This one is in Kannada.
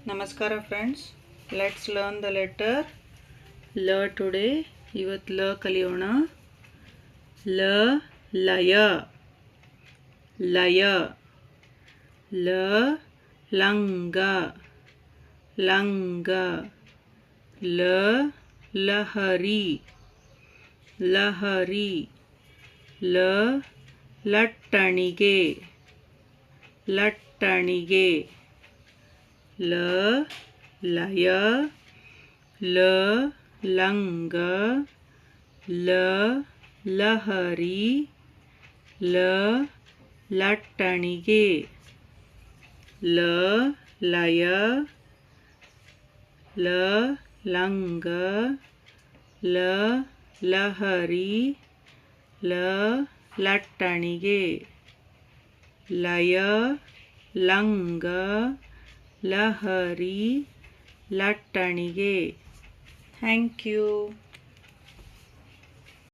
ನಮಸ್ಕಾರ friends, let's learn the letter ಲ ಟುಡೇ. ಇವತ್ತು ಲ ಕಲಿಯೋಣ. ಲ ಲಯ, ಲಯ. ಲ ಲಂಗ, ಲಂಗ. ಲ ಲಹರಿ, ಲಹರಿ. ಲ ಲಟ್ಟಣಿಗೆ, ಲಟ್ಟಣಿಗೆ. ಲ ಲಯ, ಲ ಲಂಗ, ಲ ಲಹರಿ, ಲ ಲಟ್ಟಣಿಗೆ. ಲ ಲಯ, ಲ ಲಂಗ, ಲ ಲಹರಿ, ಲ ಲಟ್ಟಣಿಗೆ. ಲಯ, ಲಂಗ, ಲಹರಿ, ಲಟ್ಟಣಿಗೆ. Thank you.